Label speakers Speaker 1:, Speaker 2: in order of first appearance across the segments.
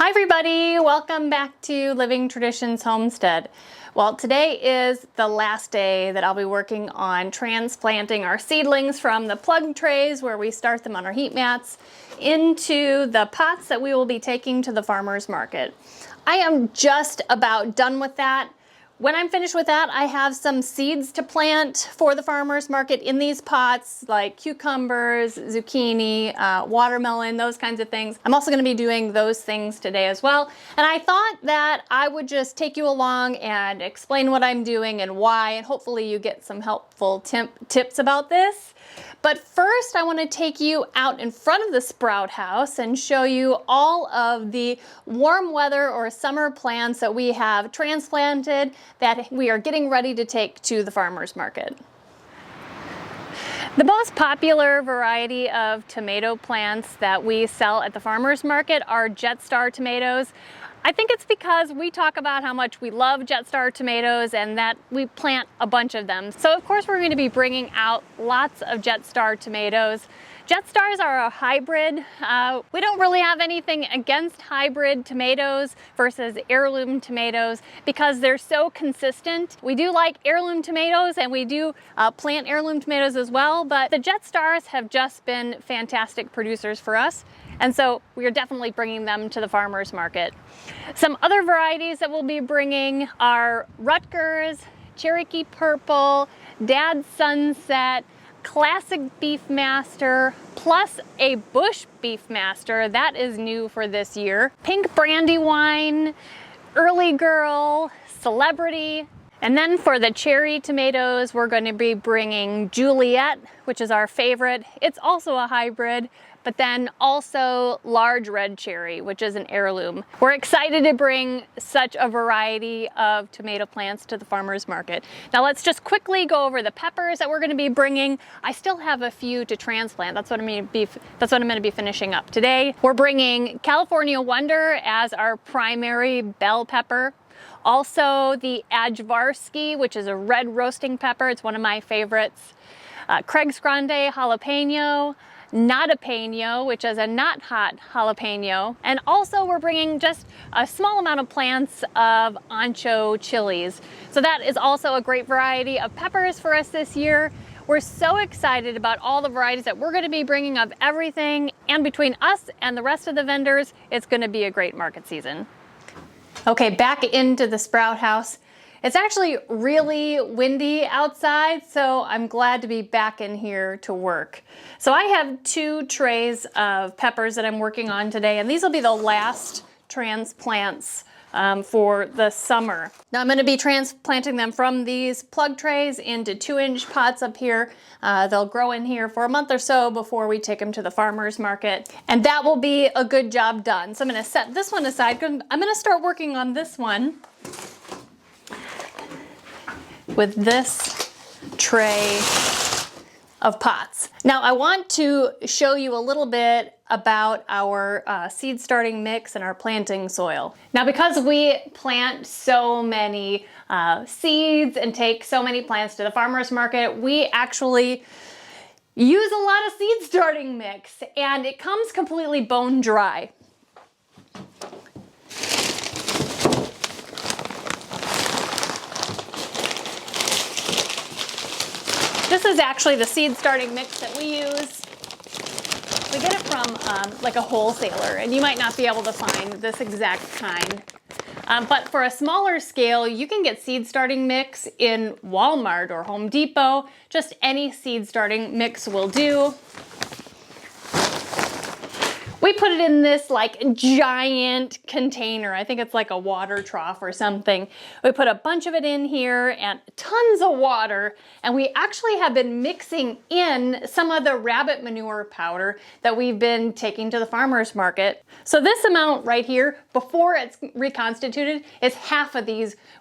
Speaker 1: Hi everybody, welcome back to Living Traditions Homestead. Well, today is the last day that I'll be working on transplanting our seedlings from the plug trays where we start them on our heat mats into the pots that we will be taking to the farmer's market. I am just about done with that. When I'm finished with that, I have some seeds to plant for the farmer's market in these pots, like cucumbers, zucchini, watermelon, those kinds of things. I'm also going to be doing those things today as well. And I thought that I would just take you along and explain what I'm doing and why, and hopefully you get some helpful tips about this. But first, I want to take you out in front of the sprout house and show you all of the warm weather or summer plants that we have transplanted that we are getting ready to take to the farmer's market. The most popular variety of tomato plants that we sell at the farmer's market are Jetstar tomatoes. I think it's because we talk about how much we love Jetstar tomatoes and that we plant a bunch of them. So of course we're going to be bringing out lots of Jetstar tomatoes. Jetstars are a hybrid. We don't really have anything against hybrid tomatoes versus heirloom tomatoes because they're so consistent. We do like heirloom tomatoes and we do plant heirloom tomatoes as well, but the Jetstars have just been fantastic producers for us. And so we are definitely bringing them to the farmer's market. Some other varieties that we'll be bringing are Rutgers, Cherokee Purple, Dad Sunset, Classic Beefmaster, plus a Bush Beefmaster. That is new for this year. Pink Brandywine, Early Girl, Celebrity. And then for the cherry tomatoes, we're going to be bringing Juliet, which is our favorite. It's also a hybrid, but then also large red cherry, which is an heirloom. We're excited to bring such a variety of tomato plants to the farmer's market. Now let's just quickly go over the peppers that we're going to be bringing. I still have a few to transplant. That's what I'm going to be finishing up today. We're bringing California Wonder as our primary bell pepper. Also the Ajvarsky, which is a red roasting pepper. It's one of my favorites. Craig's Grande jalapeno, Notapeno, which is a not hot jalapeno. And also we're bringing just a small amount of plants of ancho chilies. So that is also a great variety of peppers for us this year. We're so excited about all the varieties that we're going to be bringing of everything. And between us and the rest of the vendors, it's going to be a great market season. Okay, back into the sprout house. It's actually really windy outside, so I'm glad to be back in here to work. So I have 2 trays of peppers that I'm working on today, and these will be the last transplants for the summer. Now I'm going to be transplanting them from these plug trays into 2-inch pots up here. They'll grow in here for a month or so before we take them to the farmer's market, and that will be a good job done. So I'm going to set this one aside. I'm going to start working on this one with this tray of pots. Now I want to show you a little bit about our seed starting mix and our planting soil. Now because we plant so many seeds and take so many plants to the farmer's market, we actually use a lot of seed starting mix, and it comes completely bone dry. This is actually the seed starting mix that we use. We get it from like a wholesaler, and you might not be able to find this exact kind. But for a smaller scale, you can get seed starting mix in Walmart or Home Depot. Just any seed starting mix will do. We put it in this like giant container. I think it's like a water trough or something. We put a bunch of it in here and tons of water. And we actually have been mixing in some of the rabbit manure powder that we've been taking to the farmer's market. So this amount right here, before it's reconstituted, is half of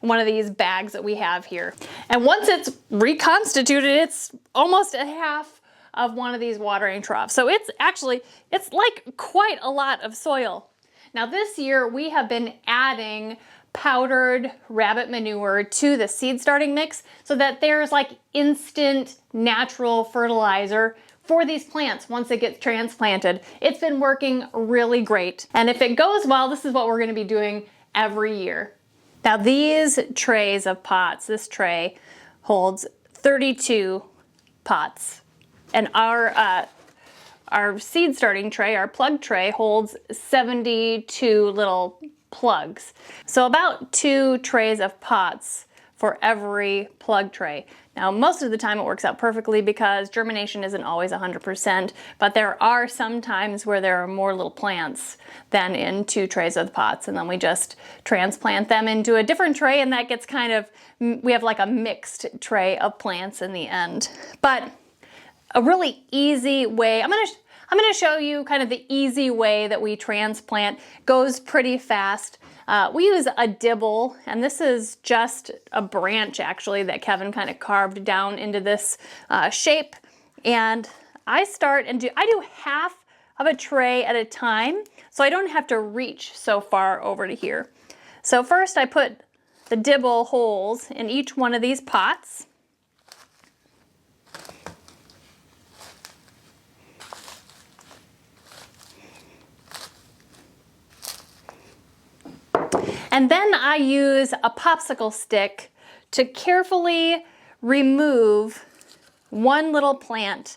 Speaker 1: one of these bags that we have here. And once it's reconstituted, it's almost a half of one of these watering troughs. So it's like quite a lot of soil. Now this year we have been adding powdered rabbit manure to the seed starting mix so that there's like instant natural fertilizer for these plants once it gets transplanted. It's been working really great. And if it goes well, this is what we're gonna be doing every year. Now these trays of pots, this tray holds 32 pots. And our seed starting tray, our plug tray, holds 72 little plugs. So about 2 trays of pots for every plug tray. Now, most of the time it works out perfectly because germination isn't always 100%, but there are some times where there are more little plants than in 2 trays of pots, and then we just transplant them into a different tray, and that gets kind of, we have like a mixed tray of plants in the end. But a really easy way, I'm gonna show you kind of the easy way that we transplant. Goes pretty fast. We use a dibble, and this is just a branch actually that Kevin kind of carved down into this shape. And I do half of a tray at a time, so I don't have to reach so far over to here. So first I put the dibble holes in each one of these pots. And then I use a popsicle stick to carefully remove one little plant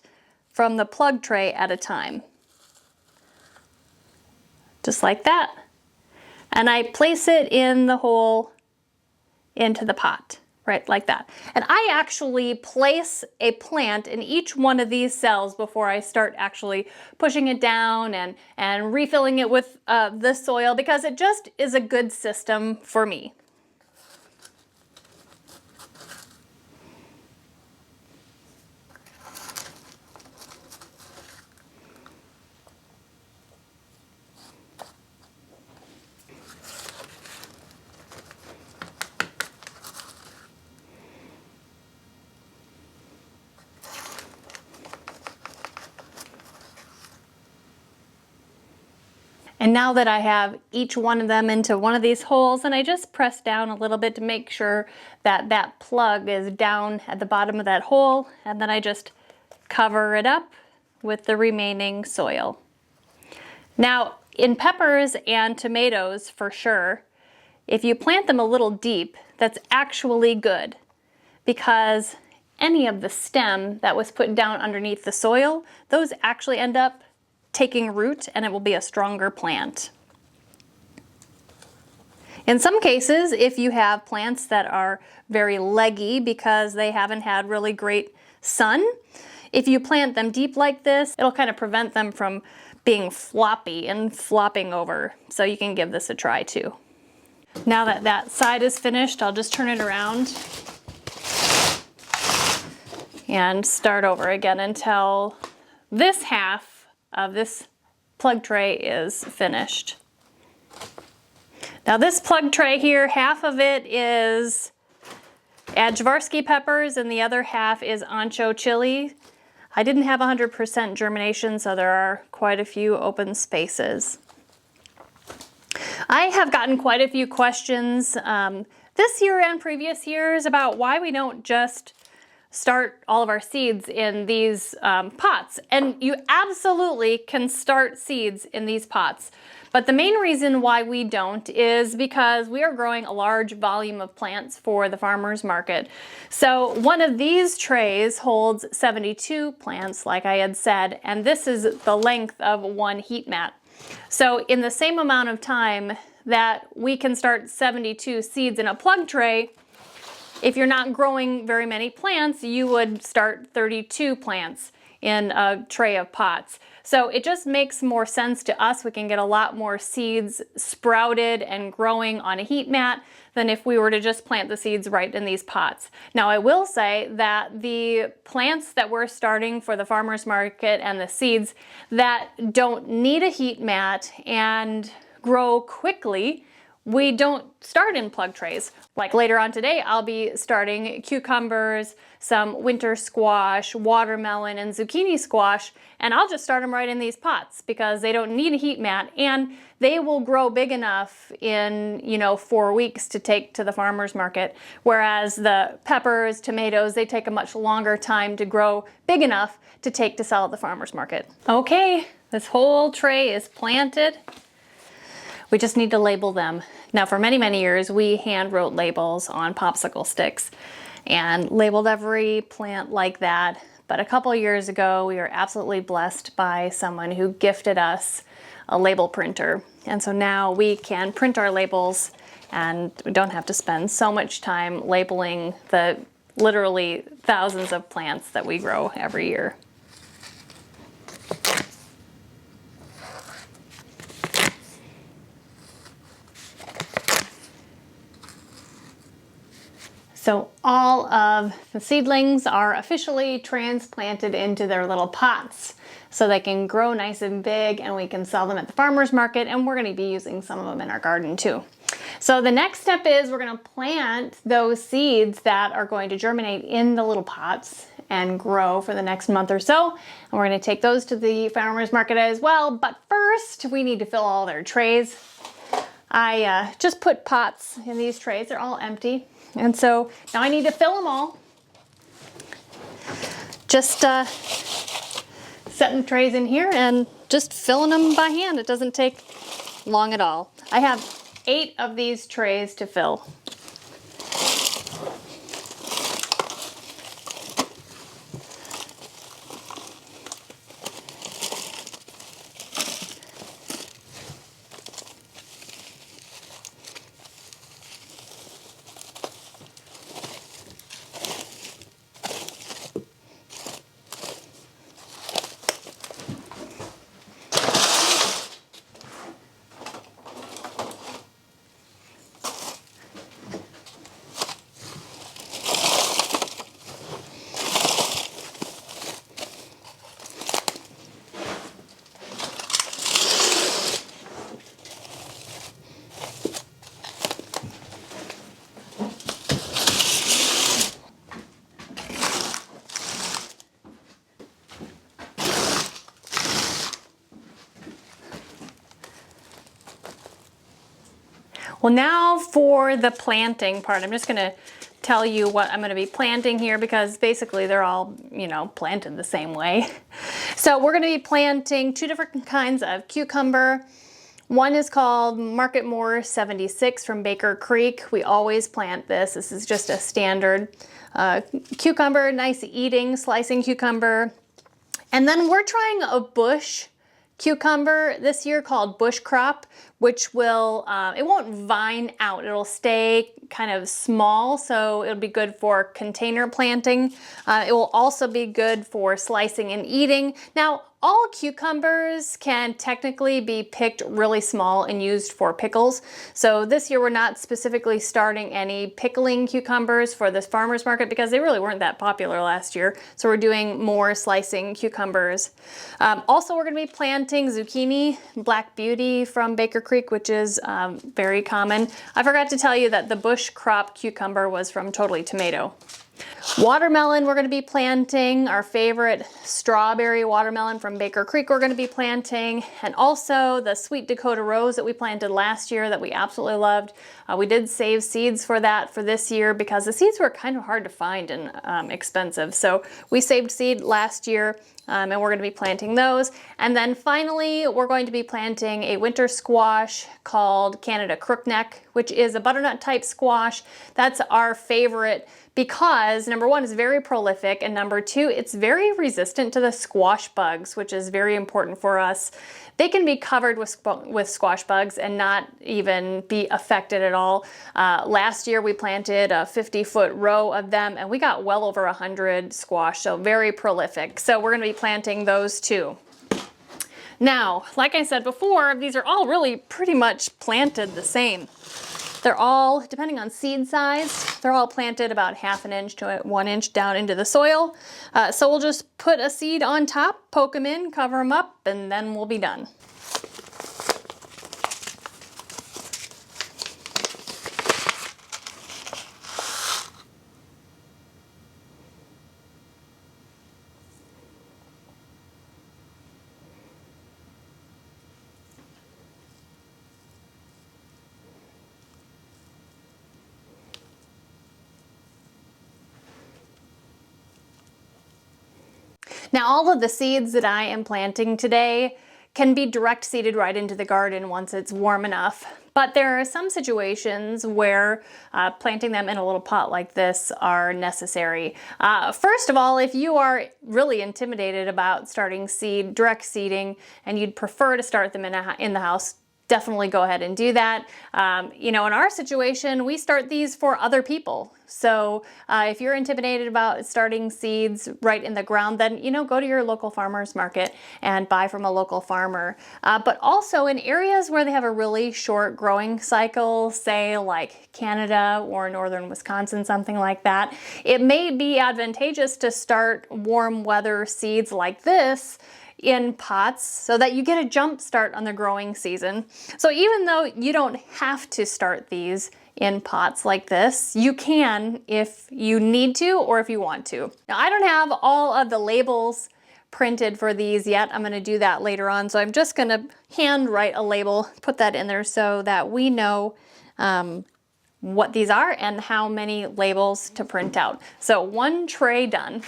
Speaker 1: from the plug tray at a time. Just like that. And I place it in the hole into the pot, right, like that. And I actually place a plant in each one of these cells before I start actually pushing it down and refilling it with the soil, because it just is a good system for me. And now that I have each one of them into one of these holes, and I just press down a little bit to make sure that that plug is down at the bottom of that hole, and then I just cover it up with the remaining soil. Now, in peppers and tomatoes, for sure, if you plant them a little deep, that's actually good, because any of the stem that was put down underneath the soil, those actually end up taking root, and it will be a stronger plant. In some cases, if you have plants that are very leggy because they haven't had really great sun, if you plant them deep like this, it'll kind of prevent them from being floppy and flopping over. So you can give this a try too. Now that that side is finished, I'll just turn it around and start over again until this half of this plug tray is finished. Now this plug tray here, half of it is Adjvarsky peppers and the other half is ancho chili. I didn't have 100% germination, so there are quite a few open spaces. I have gotten quite a few questions this year and previous years about why we don't just start all of our seeds in these pots. And you absolutely can start seeds in these pots. But the main reason why we don't is because we are growing a large volume of plants for the farmer's market. So one of these trays holds 72 plants, like I had said, and this is the length of one heat mat. So in the same amount of time that we can start 72 seeds in a plug tray, if you're not growing very many plants, you would start 32 plants in a tray of pots. So it just makes more sense to us. We can get a lot more seeds sprouted and growing on a heat mat than if we were to just plant the seeds right in these pots. Now I will say that the plants that we're starting for the farmer's market and the seeds that don't need a heat mat and grow quickly, we don't start in plug trays. Like later on today, I'll be starting cucumbers, some winter squash, watermelon, and zucchini squash, and I'll just start them right in these pots because they don't need a heat mat and they will grow big enough in, 4 weeks to take to the farmer's market. Whereas the peppers, tomatoes, they take a much longer time to grow big enough to take to sell at the farmer's market. Okay, this whole tray is planted. We just need to label them. Now for many, many years, we hand wrote labels on popsicle sticks and labeled every plant like that. But a couple years ago, we were absolutely blessed by someone who gifted us a label printer. And so now we can print our labels and we don't have to spend so much time labeling the literally thousands of plants that we grow every year. So all of the seedlings are officially transplanted into their little pots so they can grow nice and big and we can sell them at the farmer's market, and we're going to be using some of them in our garden too. So the next step is we're going to plant those seeds that are going to germinate in the little pots and grow for the next month or so. And we're going to take those to the farmer's market as well. But first we need to fill all their trays. I just put pots in these trays. They're all empty. And so now I need to fill them all. Just setting trays in here and just filling them by hand. It doesn't take long at all. I have 8 of these trays to fill. Well, now for the planting part, I'm just gonna tell you what I'm gonna be planting here because basically they're all, planted the same way. So we're gonna be planting 2 different kinds of cucumber. One is called Market More 76 from Baker Creek. We always plant this. This is just a standard cucumber, nice eating, slicing cucumber. And then we're trying a bush cucumber this year called bush crop, which will, it won't vine out. It'll stay kind of small, so it'll be good for container planting. It will also be good for slicing and eating. Now, all cucumbers can technically be picked really small and used for pickles. So this year we're not specifically starting any pickling cucumbers for this farmer's market because they really weren't that popular last year. So we're doing more slicing cucumbers. Also, we're gonna be planting zucchini, Black Beauty from Baker Creek, which is very common. I forgot to tell you that the bush crop cucumber was from Totally Tomato. Watermelon, we're going to be planting. Our favorite strawberry watermelon from Baker Creek we're going to be planting. And also the sweet Dakota Rose that we planted last year that we absolutely loved. We did save seeds for that for this year because the seeds were kind of hard to find and expensive. So we saved seed last year and we're going to be planting those. And then finally, we're going to be planting a winter squash called Canada Crookneck, which is a butternut type squash. That's our favorite because number one, it's very prolific, and number two, it's very resistant to the squash bugs, which is very important for us. They can be covered with squash bugs and not even be affected at all. Last year we planted a 50-foot row of them and we got well over 100 squash, so very prolific. So we're going to be planting those too. Now, like I said before, these are all really pretty much planted the same. They're all, depending on seed size, they're all planted about 1/2 inch to 1 inch down into the soil. So we'll just put a seed on top, poke them in, cover them up, and then we'll be done. Now, all of the seeds that I am planting today can be direct seeded right into the garden once it's warm enough. But there are some situations where planting them in a little pot like this are necessary. First of all, if you are really intimidated about starting direct seeding, and you'd prefer to start them in the house, definitely go ahead and do that. You know, in our situation, we start these for other people. So if you're intimidated about starting seeds right in the ground, then, you know, go to your local farmer's market and buy from a local farmer. But also in areas where they have a really short growing cycle, say like Canada or northern Wisconsin, something like that, it may be advantageous to start warm weather seeds like this in pots so that you get a jump start on the growing season. So even though you don't have to start these in pots like this, you can if you need to or if you want to. Now, I don't have all of the labels printed for these yet. I'm going to do that later on. So I'm just going to hand write a label, put that in there so that we know what these are and how many labels to print out. So 1 tray done.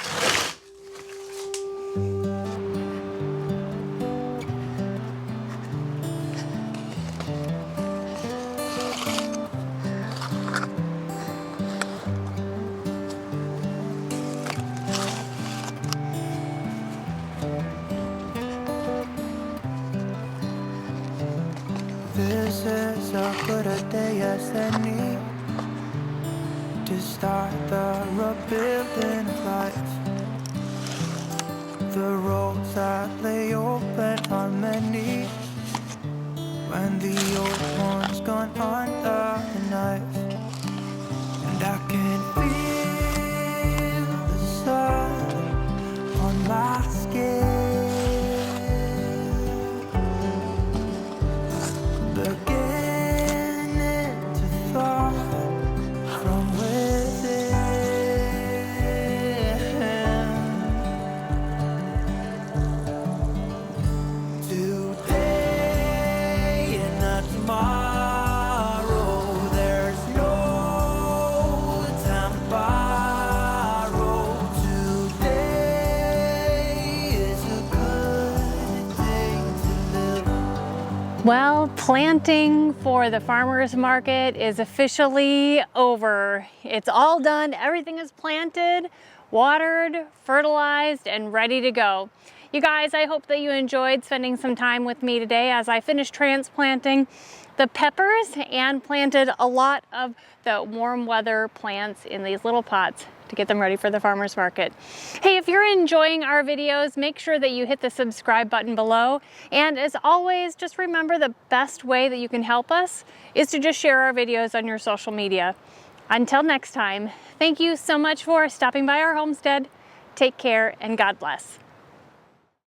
Speaker 2: This is a good day as any to start the rebuilding of life. The roads that lay open are many when the old one's gone under the knife. And I can feel the sun on my skin.
Speaker 1: Well, planting for the farmer's market is officially over. It's all done. Everything is planted, watered, fertilized, and ready to go. You guys, I hope that you enjoyed spending some time with me today as I finished transplanting the peppers and planted a lot of the warm weather plants in these little pots to get them ready for the farmer's market. Hey, if you're enjoying our videos, make sure that you hit the subscribe button below. And as always, just remember the best way that you can help us is to just share our videos on your social media. Until next time, thank you so much for stopping by our homestead. Take care and God bless.